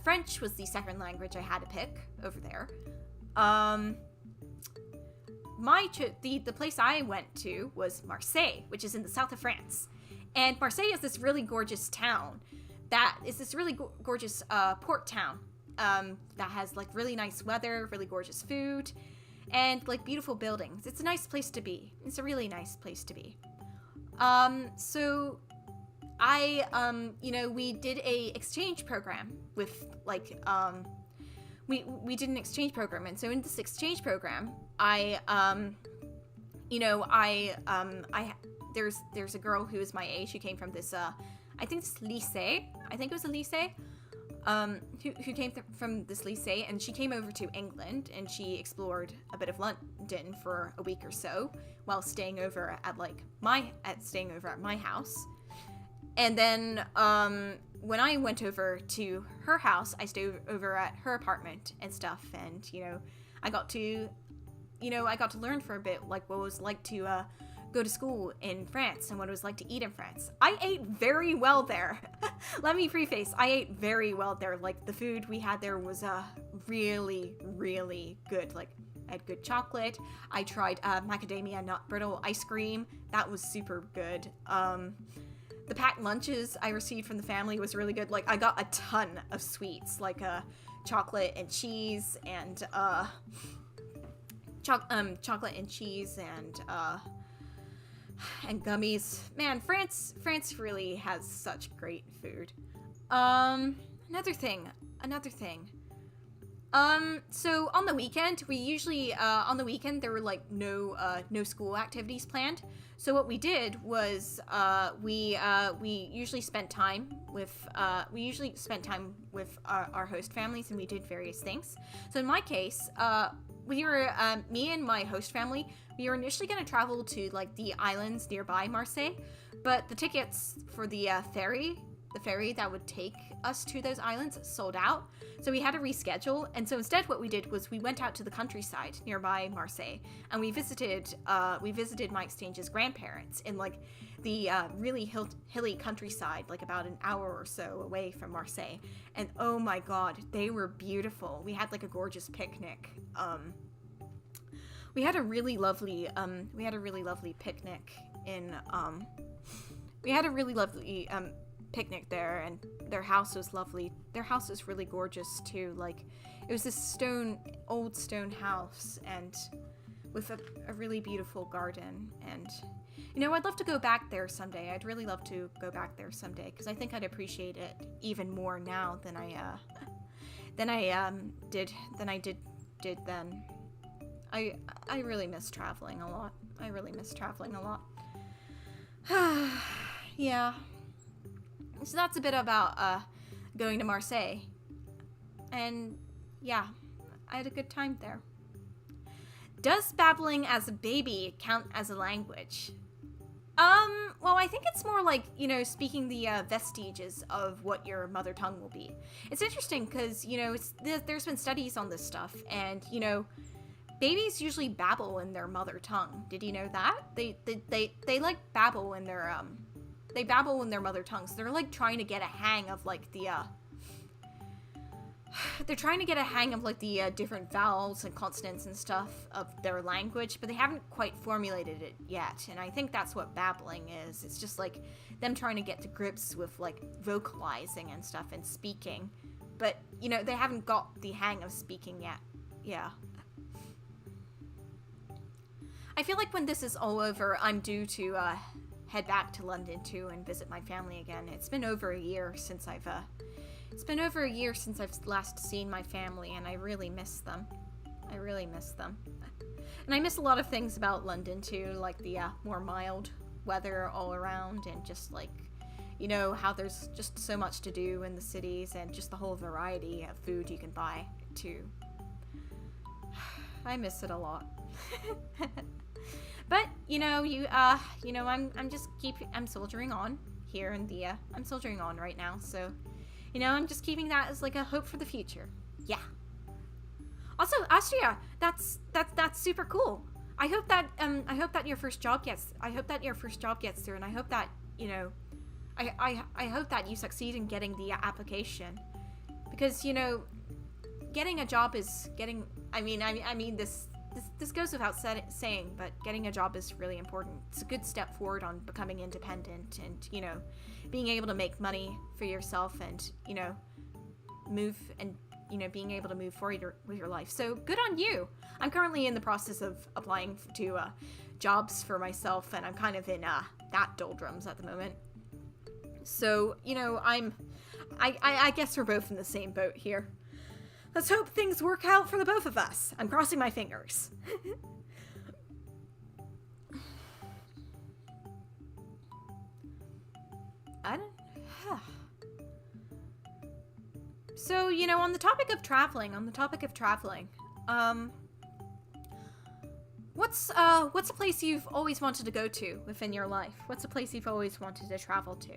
Speaker 1: French was the second language I had to pick over there, the place I went to was Marseille, which is in the south of France. And Marseille is this really gorgeous town that is this really gorgeous port town that has like really nice weather, really gorgeous food, and like beautiful buildings. It's a nice place to be. It's a really nice place to be. So I we did a exchange program with like we did an exchange program, and so in this exchange program there's a girl who is my age who came from this lycée. I think it was a lycée. Who came from this lycée, and she came over to England, and she explored a bit of London for a week or so while staying over at my house. And then when I went over to her house, I stayed over at her apartment and stuff, and, I got to learn for a bit, like, what it was like to, go to school in France and what it was like to eat in France. I ate very well there. Let me preface, I ate very well there. Like, the food we had there was, really, really good. Like, I had good chocolate. I tried, macadamia nut brittle ice cream. That was super good. The packed lunches I received from the family was really good. Like, I got a ton of sweets, like, chocolate and cheese and, chocolate and cheese and gummies. Man, France really has such great food. Another thing. So on the weekend, we usually, there were, like, no school activities planned. So what we did was, we usually spent time with, our host families, and we did various things. So in my case, me and my host family, we were initially going to travel to, like, the islands nearby Marseille, but the tickets for the ferry that would take us to those islands sold out, so we had to reschedule. And so instead what we did was we went out to the countryside nearby Marseille, and we visited my exchange's grandparents in, like, the really hilly countryside, like about an hour or so away from Marseille. And oh my god, they were beautiful. We had, like, a gorgeous picnic. We had a really lovely picnic picnic there, and their house was lovely. Their house was really gorgeous too. Like, it was this old stone house, and with a really beautiful garden. And I'd love to go back there someday. I'd really love to go back there someday, because I think I'd appreciate it even more now than I did then. I really miss traveling a lot. Yeah. So that's a bit about going to Marseille. And yeah, I had a good time there. Does babbling as a baby count as a language? Well, I think it's more like, speaking the vestiges of what your mother tongue will be. It's interesting because, there's been studies on this stuff, and, babies usually babble in their mother tongue. Did you know that? They like babble in their, they babble in their mother tongues. They're, like, trying to get a hang of, like, the different vowels and consonants and stuff of their language, but they haven't quite formulated it yet. And I think that's what babbling is. It's just, like, them trying to get to grips with, like, vocalizing and stuff and speaking. But, they haven't got the hang of speaking yet. Yeah. I feel like when this is all over, I'm due to, head back to London too and visit my family again. It's been over a year since I've last seen my family, and I really miss them. And I miss a lot of things about London too, like the more mild weather all around, and just, like, how there's just so much to do in the cities, and just the whole variety of food you can buy too. I miss it a lot. But, I'm soldiering on here in the, I'm soldiering on right now, so, I'm just keeping that as, like, a hope for the future. Yeah. Also, Austria, that's super cool. I hope that your first job gets through, and I hope that, I hope that you succeed in getting the application, because, getting a job is this goes without saying, but getting a job is really important. It's a good step forward on becoming independent, and, being able to make money for yourself, and, being able to move forward with your life. So good on you. I'm currently in the process of applying to jobs for myself, and I'm kind of in that doldrums at the moment. So, I guess we're both in the same boat here. Let's hope things work out for the both of us. I'm crossing my fingers. So, on the topic of traveling, what's a place you've always wanted to go to within your life? What's a place you've always wanted to travel to?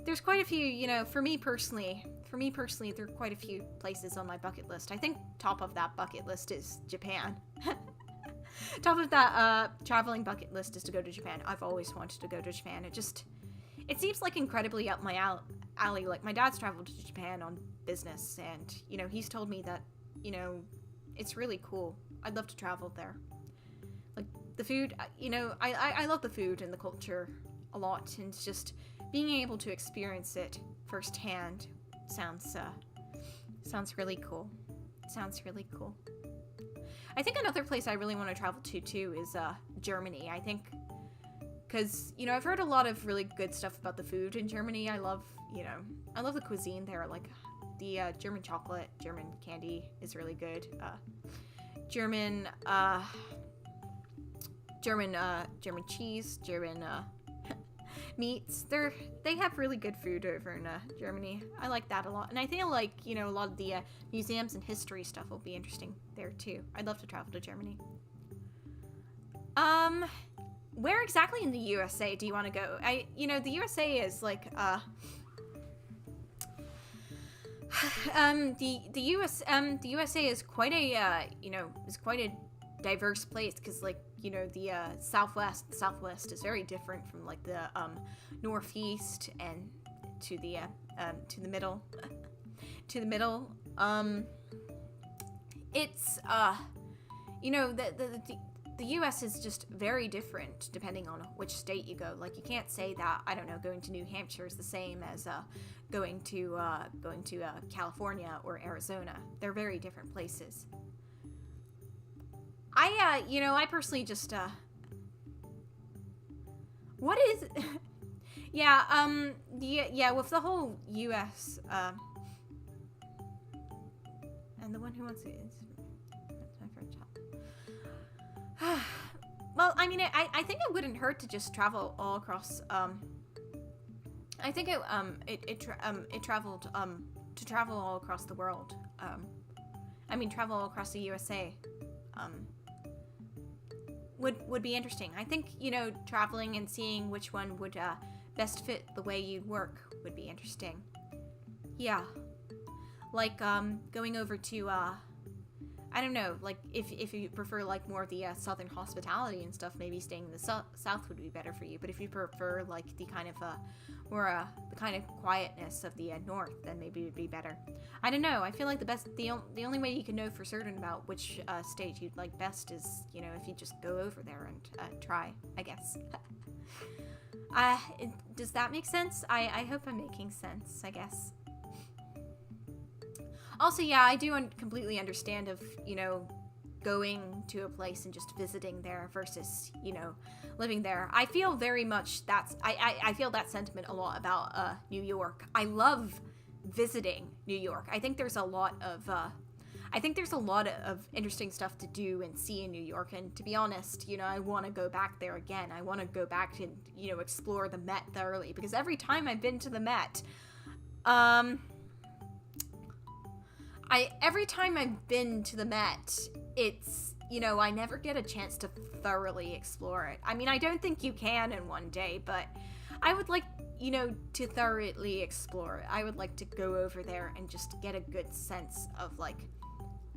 Speaker 1: there's quite a few, you know, for me personally, there are quite a few places on my bucket list. I think top of that bucket list is Japan. Top of that traveling bucket list is to go to Japan. I've always wanted to go to Japan. It seems like incredibly up my alley. Like, my dad's traveled to Japan on business, and, you know, he's told me that, you know, it's really cool. I'd love to travel there. Like, the food, you know, I love the food and the culture a lot, and it's just being able to experience it firsthand sounds really cool. Sounds really cool. I think another place I really want to travel to too is Germany. I think because, you know, I've heard a lot of really good stuff about the food in Germany. I love the cuisine there. Like, the German chocolate, German candy is really good. German cheese, German meats. They have really good food over in Germany. I like that a lot. And I feel like, you know, a lot of the museums and history stuff will be interesting there too. I'd love to travel to Germany. Where exactly in the USA do you want to go? The USA is like the USA is quite a diverse place, because, like, you know, the Southwest is very different from, like, the Northeast and to the middle. It's you know, the US is just very different depending on which state you go. Like, you can't say that, I don't know, going to New Hampshire is the same as going to California or Arizona. They're very different places. I personally just what is with the whole US and the one who wants it is my favorite child. Well, I mean, I think it wouldn't hurt to just travel all across I think to travel all across the world. Travel all across the USA. Would be interesting. I think, you know, traveling and seeing which one would best fit the way you'd work would be interesting. Yeah. Like, going over to, I don't know, like, if you prefer, like, more of the southern hospitality and stuff, maybe staying in the south would be better for you. But if you prefer, like, the kind of, the kind of quietness of the north, then maybe it would be better. I don't know. I feel like the only way you can know for certain about which state you'd like best is, you know, if you just go over there and try, I guess. Does that make sense? I hope I'm making sense, I guess. Also, yeah, I do completely understand of, you know, going to a place and just visiting there versus, you know, living there. I feel very much I feel that sentiment a lot about New York. I love visiting New York. I think there's a lot of interesting stuff to do and see in New York, and to be honest, you know, I want to go back there again. I want to go back and, you know, explore the Met thoroughly, because every time I've been to the Met, every time I've been to the Met, it's, you know, I never get a chance to thoroughly explore it. I mean, I don't think you can in one day, but I would like, you know, to thoroughly explore it. I would like to go over there and just get a good sense of, like,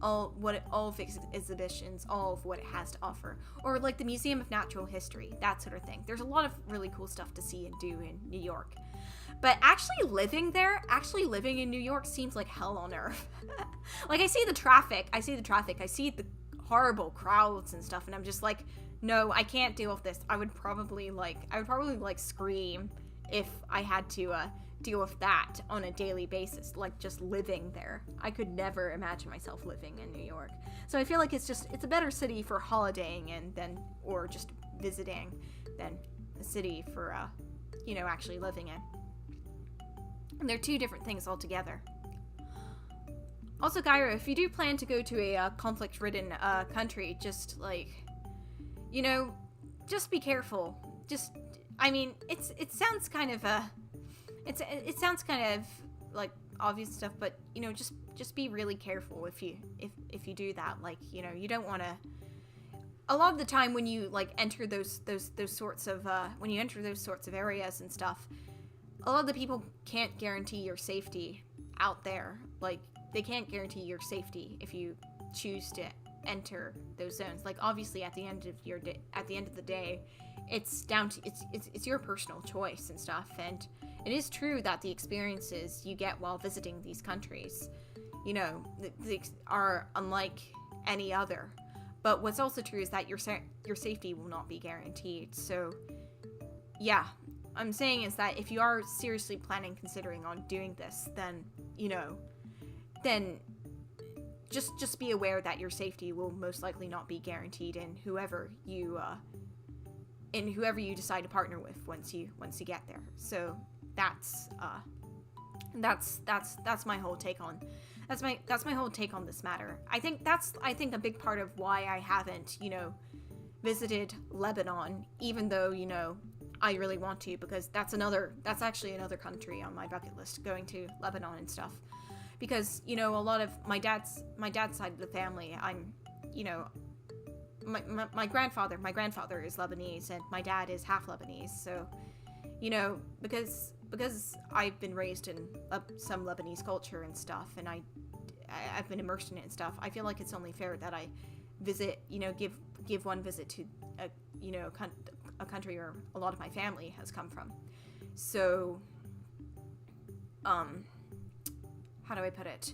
Speaker 1: all of its exhibitions, all of what it has to offer. Or, like, the Museum of Natural History, that sort of thing. There's a lot of really cool stuff to see and do in New York. But actually living in New York seems like hell on earth. Like, I see the traffic, I see the horrible crowds and stuff, and I'm just like, no, I can't deal with this. I would probably scream if I had to deal with that on a daily basis, like, just living there. I could never imagine myself living in New York. So I feel like it's a better city for holidaying or just visiting than a city for, you know, actually living in. And they're two different things altogether. Also, Gyro, if you do plan to go to a conflict-ridden country, just, like, you know, just be careful. Just, I mean, it sounds kind of it sounds kind of like obvious stuff, but, you know, just be really careful if you do that. Like, you know, you don't want to. A lot of the time when you, like, enter those sorts of areas and stuff, a lot of the people can't guarantee your safety out there. Like, they can't guarantee your safety if you choose to enter those zones. Like, obviously, at the end of the day, it's down to it's your personal choice and stuff. And it is true that the experiences you get while visiting these countries, you know, are unlike any other. But what's also true is that your safety will not be guaranteed. So, yeah, I'm saying is that if you are seriously considering on doing this, then, you know, then just be aware that your safety will most likely not be guaranteed in whoever you decide to partner with once you get there. So that's my whole take on that's my whole take on this matter. I think a big part of why I haven't, you know, visited Lebanon, even though, you know, I really want to, because that's actually another country on my bucket list, going to Lebanon and stuff. Because, you know, a lot of my dad's side of the family, I'm, you know, my grandfather is Lebanese, and my dad is half Lebanese. So, you know, because I've been raised in some Lebanese culture and stuff, and I've been immersed in it and stuff, I feel like it's only fair that I visit, you know, give one visit to a country where a lot of my family has come from. So, how do I put it?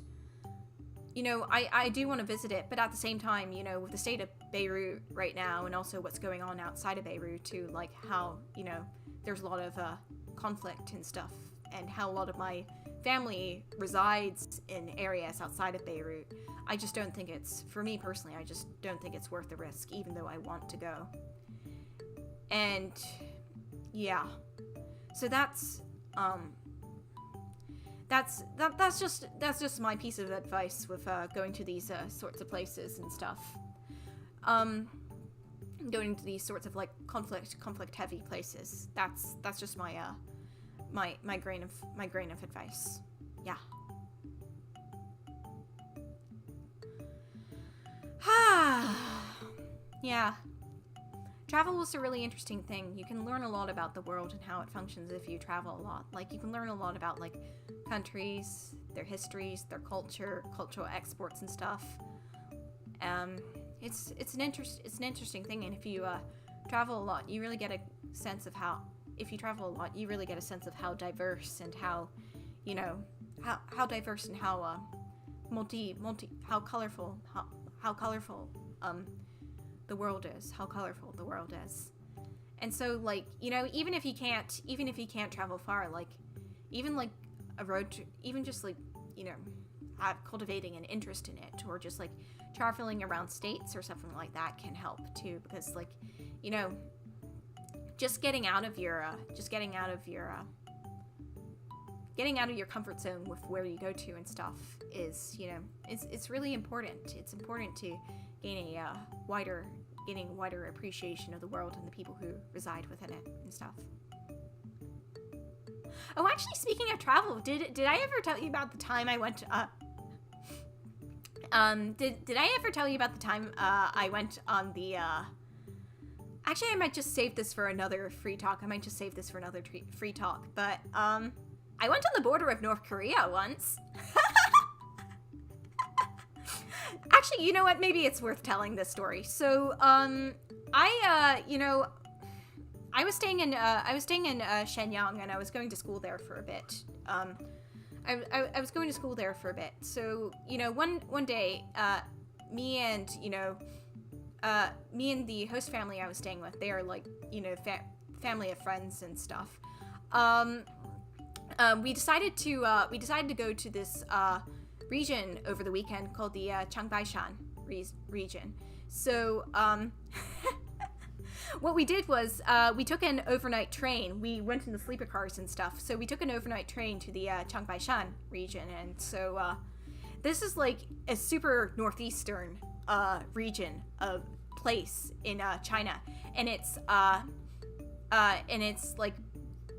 Speaker 1: You know, I do want to visit it, but at the same time, you know, with the state of Beirut right now, and also what's going on outside of Beirut too, like how, you know, there's a lot of conflict and stuff, and how a lot of my family resides in areas outside of Beirut, I just don't think for me personally, I just don't think it's worth the risk, even though I want to go. And yeah, so that's just my piece of advice with going to these sorts of places and stuff. Going to these sorts of like conflict heavy places. That's just my my grain of advice. Yeah. Yeah. Travel is a really interesting thing. You can learn a lot about the world and how it functions if you travel a lot. Like, you can learn a lot about, like, countries, their histories, their culture, cultural exports and stuff. It's an interesting thing, and if you travel a lot, you really get a sense of how. If you travel a lot, you really get a sense of how diverse and how, you know, how diverse and how how colorful the world is, how colorful the world is. And so, like, you know, even if you can't travel far, like, even like a road trip, even just like, you know, cultivating an interest in it, or just like traveling around states or something like that can help too, because, like, you know, getting out of your comfort zone with where you go to and stuff is, you know, it's really important. It's important to gain a wider appreciation of the world and the people who reside within it and stuff. Oh, actually, speaking of travel, did I ever tell you about the time I went did I ever tell you about the time I went on the actually, I might just save this for another free talk. But I went on the border of North Korea once. Actually, you know what? Maybe it's worth telling this story. So, you know, I was staying in Shenyang, and I was going to school there for a bit. I was going to school there for a bit. So, you know, one day, me and the host family I was staying with, they are like, you know, family of friends and stuff. We decided to go to this region over the weekend called the Changbaishan region. So, what we did was we took an overnight train. We went in the sleeper cars and stuff. So we took an overnight train to the Changbaishan region, and so this is like a super northeastern region of place in China, and it's like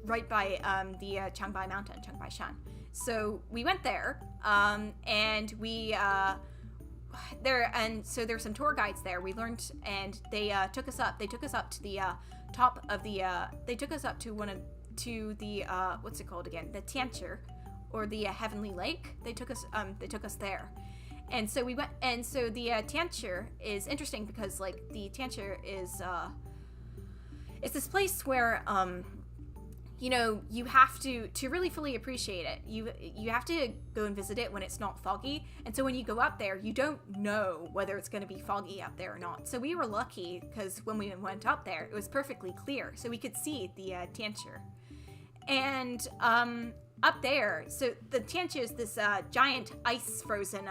Speaker 1: right by the Changbai Mountain, Changbaishan. So we went there, and we so there's some tour guides there. We learned, and they took us up. They took us up to the top of the. They took us up to one of to the what's it called again? The Tianchi, or the Heavenly Lake. They took us there. And so we went, and so the Tianchi is interesting because like the Tianchi is it's this place where you know, you have to really fully appreciate it. You have to go and visit it when it's not foggy. And so when you go up there, you don't know whether it's going to be foggy up there or not. So we were lucky because when we went up there, it was perfectly clear, so we could see the Tianchi. And up there, so the Tianchi is this giant ice frozen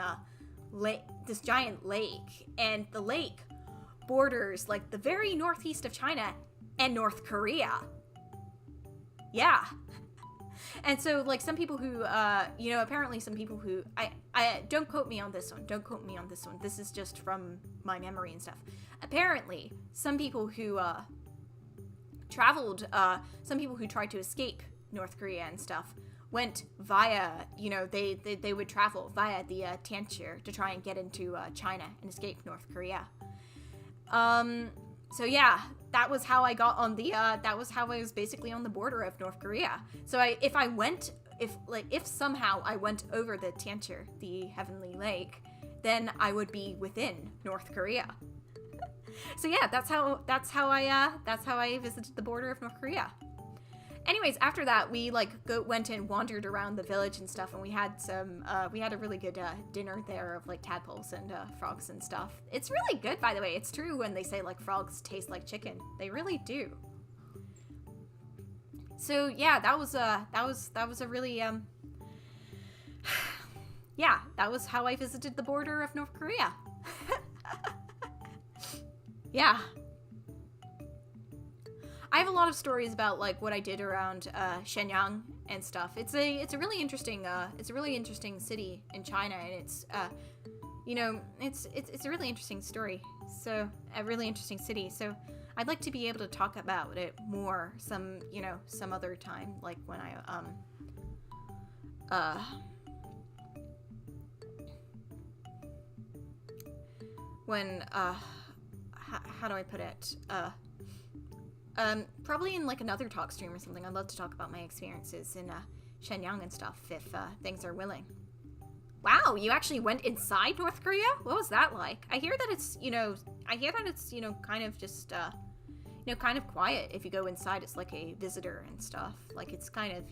Speaker 1: lake, this giant lake, and the lake borders like the very northeast of China and North Korea. Yeah. And so like some people who you know, apparently some people who I don't quote me on this one. Don't quote me on this one. This is just from my memory and stuff. Apparently, some people who traveled, some people who tried to escape North Korea and stuff went via, you know, they would travel via the Tianchi to try and get into China and escape North Korea. So yeah, that was how I got on the, that was how I was basically on the border of North Korea. So if somehow I went over the Tianchi, the Heavenly Lake, then I would be within North Korea. So yeah, that's how I visited the border of North Korea. Anyways, after that, we like went and wandered around the village and stuff, and we had a really good dinner there of like tadpoles and frogs and stuff. It's really good, by the way. It's true when they say like frogs taste like chicken. They really do. So yeah, that was a really yeah, that was how I visited the border of North Korea. Yeah. I have a lot of stories about like what I did around Shenyang and stuff. It's a really interesting city in China, and it's you know, it's a really interesting story. So a really interesting city. So I'd like to be able to talk about it more some other time, like when how do I put it? Probably in like another talk stream or something. I'd love to talk about my experiences in Shenyang and stuff if things are willing. Wow, you actually went inside North Korea? What was that like? I hear that it's kind of just kind of quiet. If you go inside, it's like a visitor and stuff. Like it's kind of,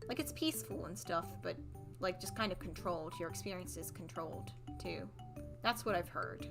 Speaker 1: like it's peaceful and stuff, but like just kind of controlled. Your experience is controlled too. That's what I've heard.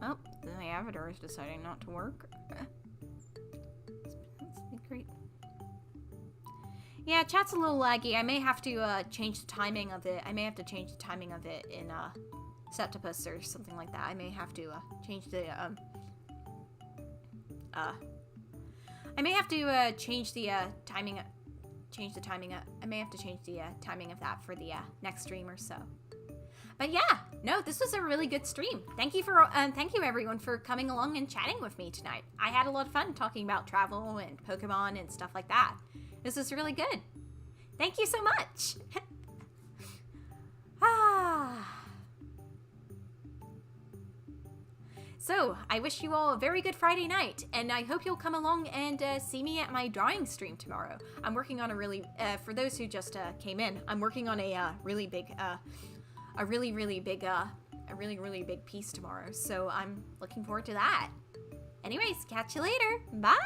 Speaker 1: Oh, the avatar is deciding not to work. That's great. Yeah, chat's a little laggy. I may have to change the timing of it. I may have to change the timing of it in Septopus or something like that. I may have to change the I may have to change the timing. I may have to change the timing of that for the next stream or so. But yeah, no, this was a really good stream. Thank you everyone for coming along and chatting with me tonight. I had a lot of fun talking about travel and Pokemon and stuff like that. This was really good. Thank you so much. So, I wish you all a very good Friday night, and I hope you'll come along and see me at my drawing stream tomorrow. I'm working on a really, for those who just came in, I'm working on a really big big piece tomorrow, so I'm looking forward to that. Anyways, catch you later. Bye!